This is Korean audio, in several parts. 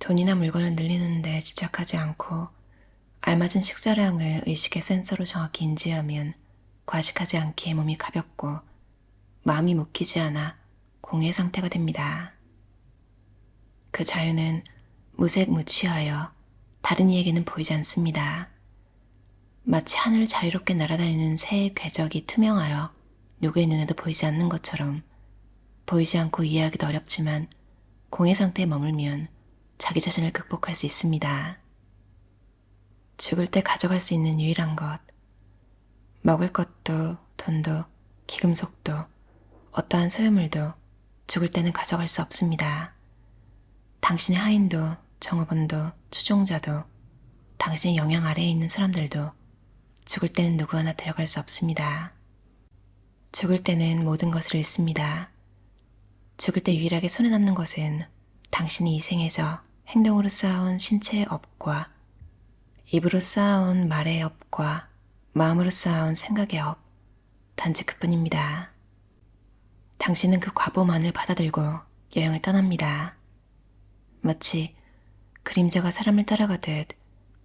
돈이나 물건을 늘리는 데 집착하지 않고 알맞은 식사량을 의식의 센서로 정확히 인지하면 과식하지 않기에 몸이 가볍고 마음이 묶이지 않아 공의 상태가 됩니다. 그 자유는 무색무취하여 다른 이에게는 보이지 않습니다. 마치 하늘을 자유롭게 날아다니는 새의 궤적이 투명하여 누구의 눈에도 보이지 않는 것처럼 보이지 않고 이해하기도 어렵지만 공의 상태에 머물면 자기 자신을 극복할 수 있습니다. 죽을 때 가져갈 수 있는 유일한 것, 먹을 것도 돈도 기금속도 어떠한 소유물도 죽을 때는 가져갈 수 없습니다. 당신의 하인도 종업원도 추종자도 당신의 영향 아래에 있는 사람들도 죽을 때는 누구 하나 데려갈 수 없습니다. 죽을 때는 모든 것을 잃습니다. 죽을 때 유일하게 손에 남는 것은 당신이 이 생에서 행동으로 쌓아온 신체의 업과 입으로 쌓아온 말의 업과 마음으로 쌓아온 생각의 업, 단지 그뿐입니다. 당신은 그 과보만을 받아들고 여행을 떠납니다. 마치 그림자가 사람을 따라가듯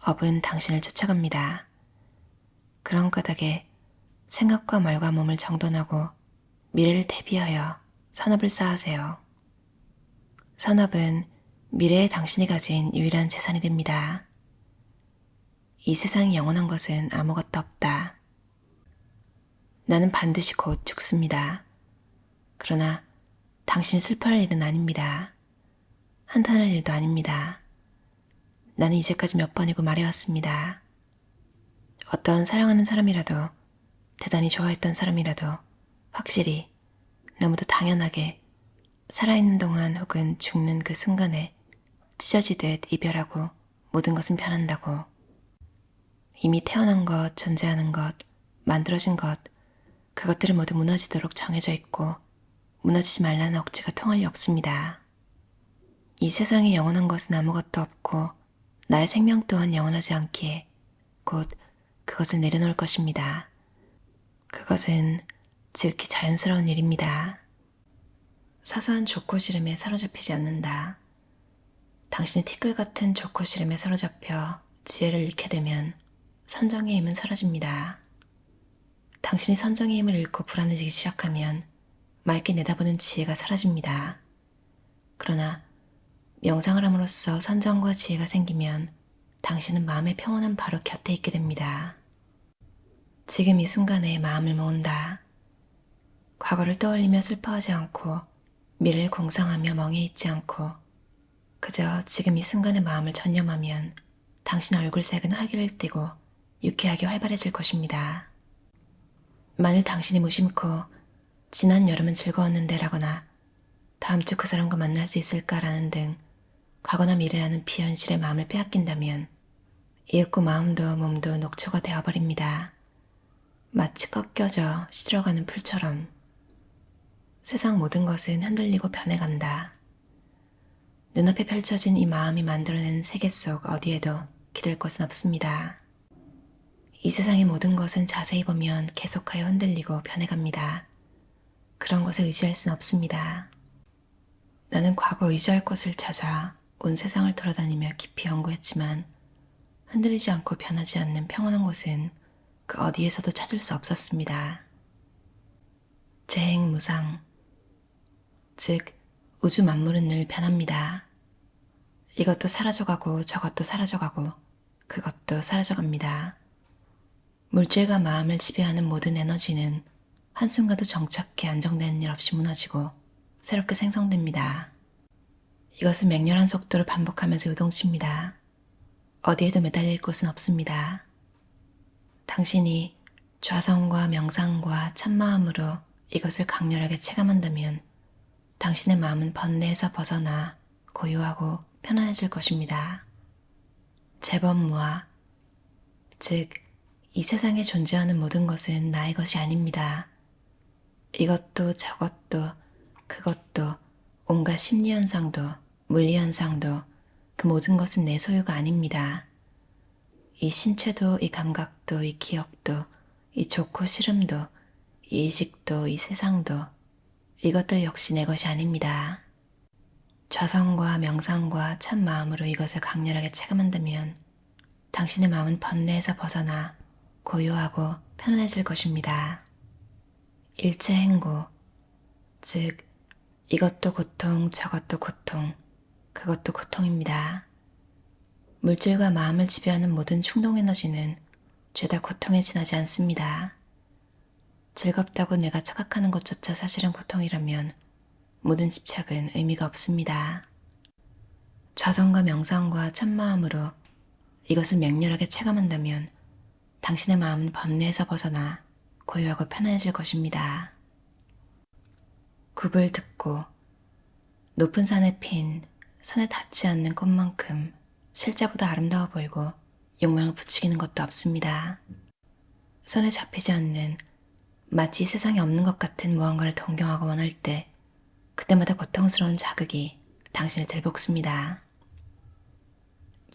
업은 당신을 쫓아갑니다. 그런 까닭에 생각과 말과 몸을 정돈하고 미래를 대비하여 선업을 쌓으세요. 선업은 미래의 당신이 가진 유일한 재산이 됩니다. 이 세상이 영원한 것은 아무것도 없다. 나는 반드시 곧 죽습니다. 그러나 당신이 슬퍼할 일은 아닙니다. 한탄할 일도 아닙니다. 나는 이제까지 몇 번이고 말해왔습니다. 어떤 사랑하는 사람이라도, 대단히 좋아했던 사람이라도 확실히 너무도 당연하게 살아있는 동안 혹은 죽는 그 순간에 찢어지듯 이별하고 모든 것은 변한다고. 이미 태어난 것, 존재하는 것, 만들어진 것, 그것들은 모두 무너지도록 정해져 있고 무너지지 말라는 억지가 통할 리 없습니다. 이 세상에 영원한 것은 아무것도 없고 나의 생명 또한 영원하지 않기에 곧 그것을 내려놓을 것입니다. 그것은 지극히 자연스러운 일입니다. 사소한 좋고 싫음에 사로잡히지 않는다. 당신이 티끌 같은 좋고 싫음에 사로잡혀 지혜를 잃게 되면 선정의 힘은 사라집니다. 당신이 선정의 힘을 잃고 불안해지기 시작하면 맑게 내다보는 지혜가 사라집니다. 그러나 명상을 함으로써 선정과 지혜가 생기면 당신은 마음의 평온한 바로 곁에 있게 됩니다. 지금 이 순간에 마음을 모은다. 과거를 떠올리며 슬퍼하지 않고 미래를 공상하며 멍해 있지 않고 그저 지금 이 순간의 마음을 전념하면 당신 얼굴색은 활기를 띠고 유쾌하게 활발해질 것입니다. 만일 당신이 무심코 지난 여름은 즐거웠는데 라거나 다음 주 그 사람과 만날 수 있을까라는 등 과거나 미래라는 비현실의 마음을 빼앗긴다면 이윽고 마음도 몸도 녹초가 되어버립니다. 마치 꺾여져 시들어가는 풀처럼. 세상 모든 것은 흔들리고 변해간다. 눈앞에 펼쳐진 이 마음이 만들어내는 세계 속 어디에도 기댈 곳은 없습니다. 이 세상의 모든 것은 자세히 보면 계속하여 흔들리고 변해갑니다. 그런 것에 의지할 수는 없습니다. 나는 과거 의지할 곳을 찾아 온 세상을 돌아다니며 깊이 연구했지만 흔들리지 않고 변하지 않는 평온한 곳은 그 어디에서도 찾을 수 없었습니다. 재행무상, 즉 우주 만물은 늘 변합니다. 이것도 사라져가고 저것도 사라져가고 그것도 사라져갑니다. 물질과 마음을 지배하는 모든 에너지는 한순간도 정착해 안정되는 일 없이 무너지고 새롭게 생성됩니다. 이것을 맹렬한 속도로 반복하면서 요동칩니다. 어디에도 매달릴 곳은 없습니다. 당신이 좌성과 명상과 참마음으로 이것을 강렬하게 체감한다면 당신의 마음은 번뇌에서 벗어나 고요하고 편안해질 것입니다. 재범무아, 즉 이 세상에 존재하는 모든 것은 나의 것이 아닙니다. 이것도 저것도 그것도 온갖 심리현상도 물리현상도 그 모든 것은 내 소유가 아닙니다. 이 신체도 이 감각도 이 기억도 이 좋고 싫음도 이 의식도 이 세상도 이것들 역시 내 것이 아닙니다. 좌성과 명상과 참 마음으로 이것을 강렬하게 체감한다면 당신의 마음은 번뇌에서 벗어나 고요하고 편안해질 것입니다. 일체 행고, 즉 이것도 고통, 저것도 고통, 그것도 고통입니다. 물질과 마음을 지배하는 모든 충동 에너지는 죄다 고통에 지나지 않습니다. 즐겁다고 내가 착각하는 것조차 사실은 고통이라면 모든 집착은 의미가 없습니다. 좌성과 명상과 참마음으로 이것을 맹렬하게 체감한다면 당신의 마음은 번뇌에서 벗어나 고요하고 편안해질 것입니다. 굽을 듣고 높은 산에 핀 손에 닿지 않는 꽃만큼 실제보다 아름다워 보이고 욕망을 부추기는 것도 없습니다. 손에 잡히지 않는 마치 세상에 없는 것 같은 무언가를 동경하고 원할 때 그때마다 고통스러운 자극이 당신을 들볶습니다.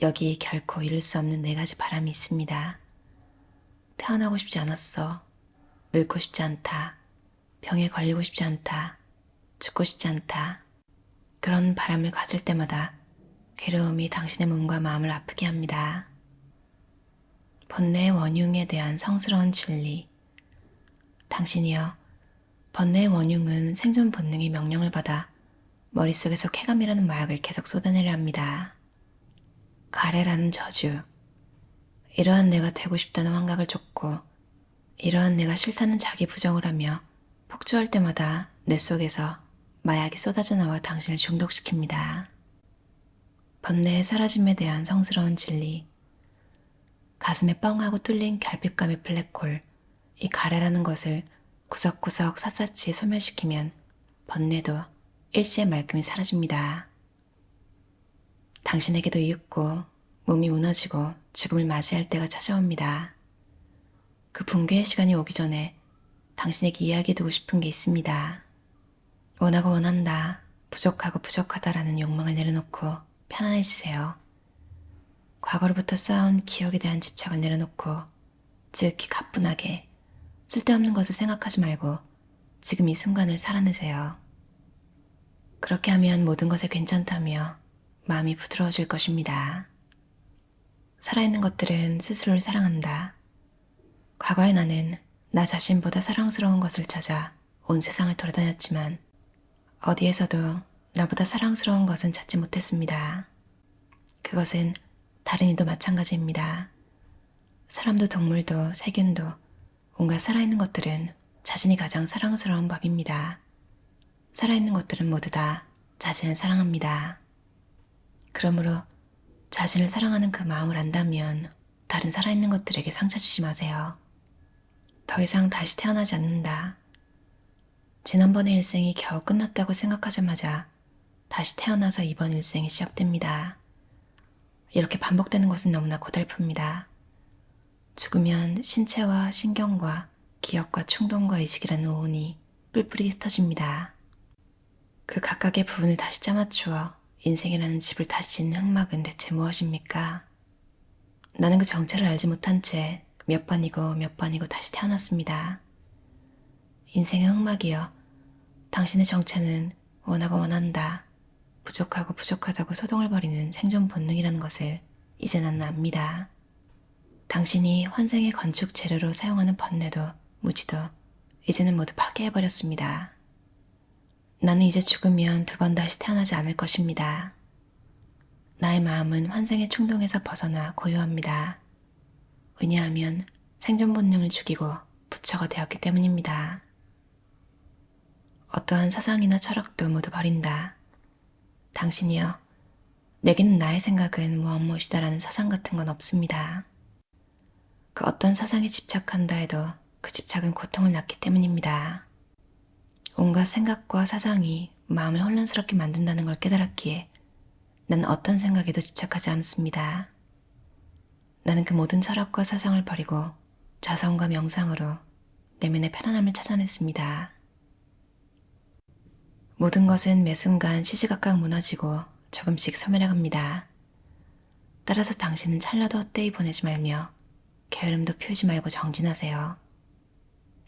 여기 결코 이룰 수 없는 4가지 바람이 있습니다. 태어나고 싶지 않았어. 늙고 싶지 않다. 병에 걸리고 싶지 않다. 죽고 싶지 않다. 그런 바람을 가질 때마다 괴로움이 당신의 몸과 마음을 아프게 합니다. 번뇌의 원흉에 대한 성스러운 진리. 당신이여, 번뇌의 원흉은 생존 본능이 명령을 받아 머릿속에서 쾌감이라는 마약을 계속 쏟아내려 합니다. 가래라는 저주. 이러한 내가 되고 싶다는 환각을 쫓고 이러한 내가 싫다는 자기 부정을 하며 폭주할 때마다 내 속에서 마약이 쏟아져 나와 당신을 중독시킵니다. 번뇌의 사라짐에 대한 성스러운 진리. 가슴에 뻥하고 뚫린 결핍감의 블랙홀, 이 가래라는 것을 구석구석 샅샅이 소멸시키면 번뇌도 일시에 말끔히 사라집니다. 당신에게도 이윽고 몸이 무너지고 죽음을 맞이할 때가 찾아옵니다. 그 붕괴의 시간이 오기 전에 당신에게 이야기해두고 싶은 게 있습니다. 원하고 원한다, 부족하고 부족하다라는 욕망을 내려놓고 편안해지세요. 과거로부터 쌓아온 기억에 대한 집착을 내려놓고 지극히 가뿐하게 쓸데없는 것을 생각하지 말고 지금 이 순간을 살아내세요. 그렇게 하면 모든 것에 괜찮다며 마음이 부드러워질 것입니다. 살아있는 것들은 스스로를 사랑한다. 과거의 나는 나 자신보다 사랑스러운 것을 찾아 온 세상을 돌아다녔지만 어디에서도 나보다 사랑스러운 것은 찾지 못했습니다. 그것은 다른 이도 마찬가지입니다. 사람도 동물도 세균도 온갖 살아있는 것들은 자신이 가장 사랑스러운 법입니다. 살아있는 것들은 모두 다 자신을 사랑합니다. 그러므로 자신을 사랑하는 그 마음을 안다면 다른 살아있는 것들에게 상처 주지 마세요. 더 이상 다시 태어나지 않는다. 지난번의 일생이 겨우 끝났다고 생각하자마자 다시 태어나서 이번 일생이 시작됩니다. 이렇게 반복되는 것은 너무나 고달픕니다. 죽으면 신체와 신경과 기억과 충동과 의식이라는 오온이 뿔뿔이 흩어집니다. 그 각각의 부분을 다시 짜맞추어 인생이라는 집을 다시 짓는 흑막은 대체 무엇입니까? 나는 그 정체를 알지 못한 채 몇 번이고 몇 번이고 다시 태어났습니다. 인생의 흑막이여, 당신의 정체는 원하고 원한다, 부족하고 부족하다고 소동을 벌이는 생존 본능이라는 것을 이제 나는 압니다. 당신이 환생의 건축 재료로 사용하는 번뇌도 무지도 이제는 모두 파괴해버렸습니다. 나는 이제 죽으면 2번 다시 태어나지 않을 것입니다. 나의 마음은 환생의 충동에서 벗어나 고요합니다. 왜냐하면 생존 본능을 죽이고 부처가 되었기 때문입니다. 어떠한 사상이나 철학도 모두 버린다. 당신이여, 내게는 나의 생각은 무엇무엇이다라는 사상 같은 건 없습니다. 그 어떤 사상에 집착한다 해도 그 집착은 고통을 낳기 때문입니다. 온갖 생각과 사상이 마음을 혼란스럽게 만든다는 걸 깨달았기에 나는 어떤 생각에도 집착하지 않습니다. 나는 그 모든 철학과 사상을 버리고 좌성과 명상으로 내면의 편안함을 찾아냈습니다. 모든 것은 매 순간 시시각각 무너지고 조금씩 소멸해갑니다. 따라서 당신은 찰나도 헛되이 보내지 말며 게으름도 피우지 말고 정진하세요.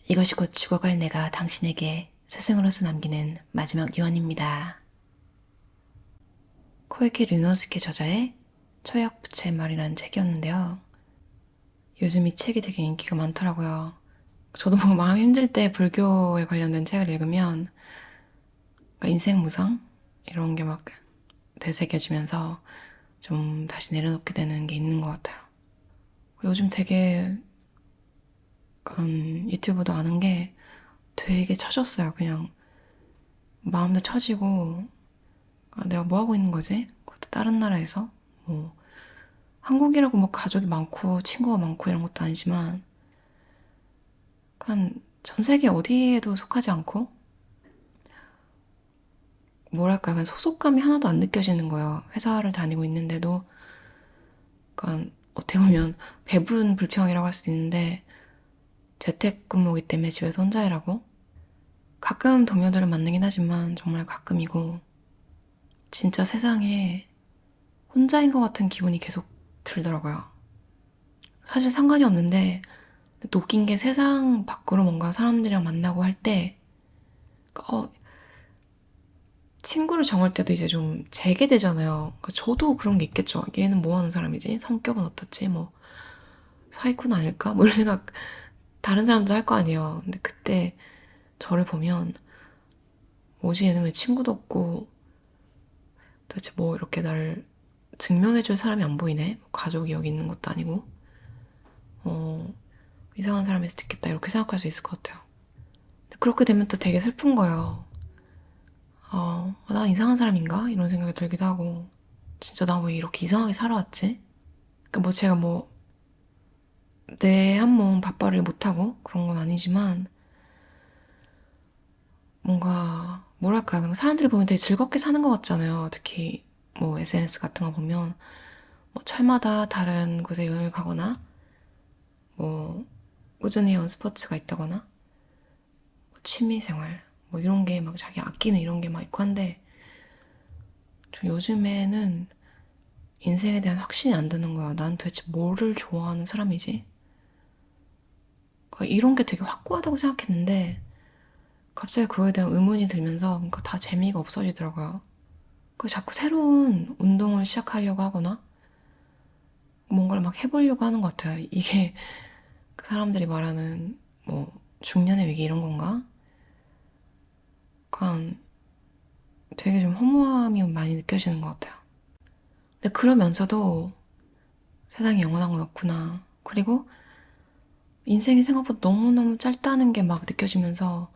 이것이 곧 죽어갈 내가 당신에게 스승으로서 남기는 마지막 유언입니다. 코에키 르노스케 저자의 초역 부채의 말이라는 책이었는데요. 요즘 이 책이 되게 인기가 많더라고요. 저도 뭐 마음이 힘들 때 불교에 관련된 책을 읽으면 인생 무상? 이런 게 막 되새겨지면서 좀 다시 내려놓게 되는 게 있는 것 같아요. 요즘 되게 유튜브도 아는 게 되게 처졌어요. 그냥 마음도 처지고 내가 뭐 하고 있는 거지? 그것도 다른 나라에서 뭐 한국이라고 뭐 가족이 많고 친구가 많고 이런 것도 아니지만 그냥 전 세계 어디에도 속하지 않고 뭐랄까 그냥 소속감이 하나도 안 느껴지는 거예요. 회사를 다니고 있는데도 그러니까 어떻게 보면 배부른 불평이라고 할 수도 있는데 재택근무기 때문에 집에서 혼자 일하고 가끔 동료들을 만나긴 하지만 정말 가끔이고 진짜 세상에 혼자인 것 같은 기분이 계속 들더라고요. 사실 상관이 없는데 또 웃긴 게 세상 밖으로 뭔가 사람들이랑 만나고 할 때 친구를 정할 때도 이제 좀 재게 되잖아요. 그러니까 저도 그런 게 있겠죠. 얘는 뭐 하는 사람이지? 성격은 어떻지? 뭐 사기꾼 아닐까? 뭐 이런 생각 다른 사람도 할 거 아니에요. 근데 그때 저를 보면 뭐지 얘는 왜 친구도 없고 도대체 뭐 이렇게 나를 증명해줄 사람이 안 보이네? 뭐 가족이 여기 있는 것도 아니고 이상한 사람일 수도 있겠다 이렇게 생각할 수 있을 것 같아요. 근데 그렇게 되면 또 되게 슬픈 거예요. 난 이상한 사람인가? 이런 생각이 들기도 하고 진짜 나 왜 이렇게 이상하게 살아왔지? 그러니까 뭐 제가 뭐 내 한 몸 밥벌이를 못하고 그런 건 아니지만 뭔가 뭐랄까요 그냥 사람들이 보면 되게 즐겁게 사는 것 같잖아요. 특히 뭐 SNS 같은 거 보면 뭐 철마다 다른 곳에 여행을 가거나 뭐 꾸준히 해온 스포츠가 있다거나 뭐 취미생활 뭐 이런 게 막 자기 아끼는 이런 게 막 있고 한데 저 요즘에는 인생에 대한 확신이 안 드는 거야. 난 도대체 뭐를 좋아하는 사람이지? 그러니까 이런 게 되게 확고하다고 생각했는데 갑자기 그거에 대한 의문이 들면서 그러니까 다 재미가 없어지더라고요. 그 자꾸 새로운 운동을 시작하려고 하거나 뭔가를 막 해보려고 하는 것 같아요. 이게 그 사람들이 말하는 뭐 중년의 위기 이런 건가? 약간 되게 좀 허무함이 많이 느껴지는 것 같아요. 근데 그러면서도 세상에 영원한 건 없구나. 그리고 인생이 생각보다 너무너무 짧다는 게 막 느껴지면서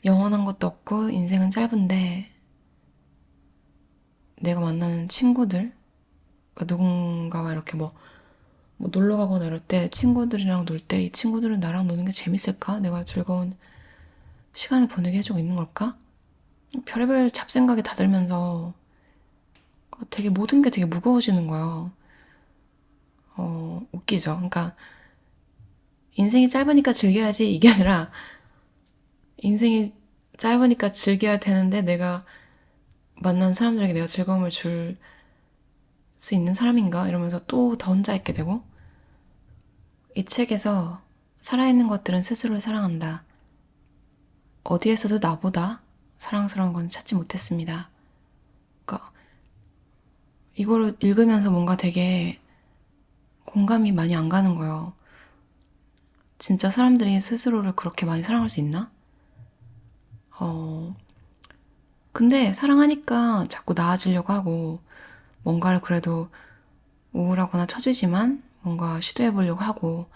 영원한 것도 없고 인생은 짧은데 내가 만나는 친구들 그러니까 누군가가 이렇게 뭐 놀러 가거나 이럴 때 친구들이랑 놀 때 이 친구들은 나랑 노는 게 재밌을까? 내가 즐거운 시간을 보내게 해주고 있는 걸까? 별의별 잡생각이 다 들면서 되게 모든 게 되게 무거워지는 거예요. 웃기죠. 그러니까 인생이 짧으니까 즐겨야지 이게 아니라 인생이 짧으니까 즐겨야 되는데 내가 만난 사람들에게 내가 즐거움을 줄 수 있는 사람인가? 이러면서 또 더 혼자 있게 되고 이 책에서 살아있는 것들은 스스로를 사랑한다. 어디에서도 나보다 사랑스러운 건 찾지 못했습니다. 그러니까 이거를 읽으면서 뭔가 되게 공감이 많이 안 가는 거예요. 진짜 사람들이 스스로를 그렇게 많이 사랑할 수 있나? 근데 사랑하니까 자꾸 나아지려고 하고 뭔가를 그래도 우울하거나 처지지만 뭔가 시도해보려고 하고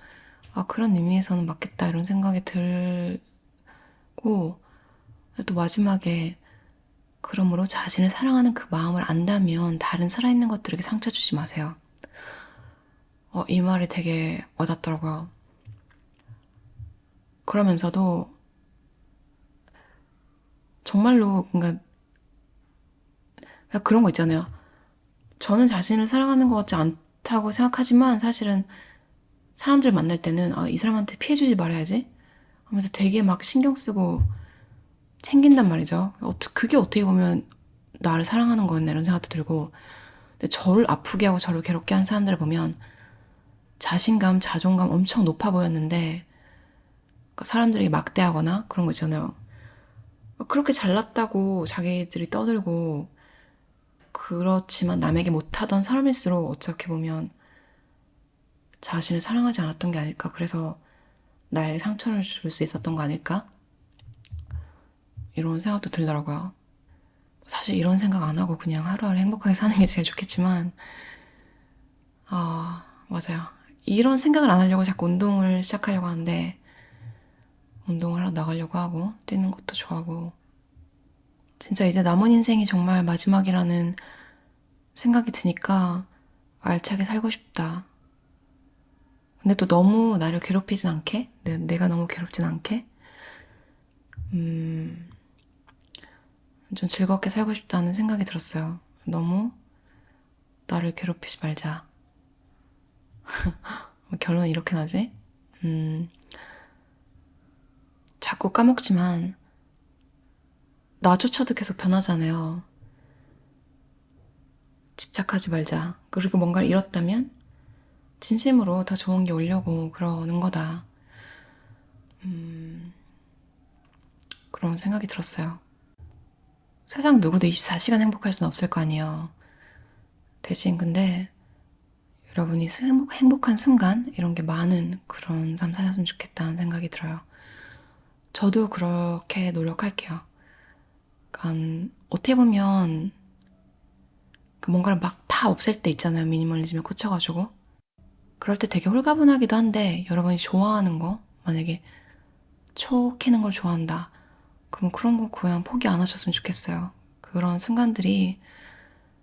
그런 의미에서는 맞겠다 이런 생각이 들고 또 마지막에 그러므로 자신을 사랑하는 그 마음을 안다면 다른 살아있는 것들에게 상처 주지 마세요. 이 말이 되게 와닿더라고요. 그러면서도 정말로 그러니까 그런 거 있잖아요. 저는 자신을 사랑하는 것 같지 않다고 생각하지만 사실은 사람들 만날 때는 이 사람한테 피해주지 말아야지 하면서 되게 막 신경 쓰고 챙긴단 말이죠. 그게 어떻게 보면 나를 사랑하는 거였나 이런 생각도 들고 근데 저를 아프게 하고 저를 괴롭게 한 사람들을 보면 자신감, 자존감 엄청 높아 보였는데 사람들이 막대하거나 그런 거 있잖아요. 그렇게 잘났다고 자기들이 떠들고 그렇지만 남에게 못하던 사람일수록 어떻게 보면 자신을 사랑하지 않았던 게 아닐까. 그래서 나에게 상처를 줄 수 있었던 거 아닐까? 이런 생각도 들더라고요. 사실 이런 생각 안 하고 그냥 하루하루 행복하게 사는 게 제일 좋겠지만, 맞아요. 이런 생각을 안 하려고 자꾸 운동을 시작하려고 하는데, 운동을 하러 나가려고 하고, 뛰는 것도 좋아하고, 진짜 이제 남은 인생이 정말 마지막이라는 생각이 드니까 알차게 살고 싶다. 근데 또 너무 나를 괴롭히진 않게, 내가 너무 괴롭진 않게, 좀 즐겁게 살고 싶다는 생각이 들었어요. 너무 나를 괴롭히지 말자. 결론은 이렇게 나지? 자꾸 까먹지만 나조차도 계속 변하잖아요. 집착하지 말자. 그리고 뭔가를 잃었다면 진심으로 더 좋은 게 오려고 그러는 거다. 그런 생각이 들었어요. 세상 누구도 24시간 행복할 수는 없을 거 아니에요. 대신 근데 여러분이 행복한 순간 이런 게 많은 그런 삶 사셨으면 좋겠다는 생각이 들어요. 저도 그렇게 노력할게요. 그러니까 어떻게 보면 뭔가를 막 다 없앨 때 있잖아요. 미니멀리즘에 꽂혀가지고. 그럴 때 되게 홀가분하기도 한데 여러분이 좋아하는 거 만약에 초 캐는 걸 좋아한다. 그럼 그런 거 그냥 포기 안 하셨으면 좋겠어요. 그런 순간들이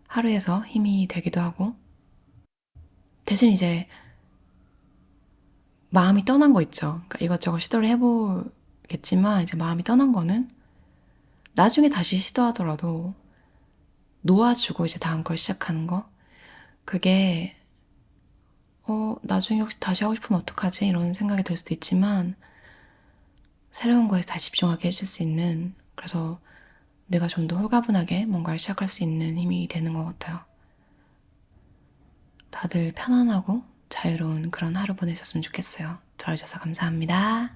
하루에서 힘이 되기도 하고 대신 이제 마음이 떠난 거 있죠. 그러니까 이것저것 시도를 해보겠지만 이제 마음이 떠난 거는 나중에 다시 시도하더라도 놓아주고 이제 다음 걸 시작하는 거 그게 나중에 혹시 다시 하고 싶으면 어떡하지? 이런 생각이 들 수도 있지만 새로운 거에 다시 집중하게 해줄 수 있는 그래서 내가 좀 더 홀가분하게 뭔가를 시작할 수 있는 힘이 되는 것 같아요. 다들 편안하고 자유로운 그런 하루 보내셨으면 좋겠어요. 들어주셔서 감사합니다.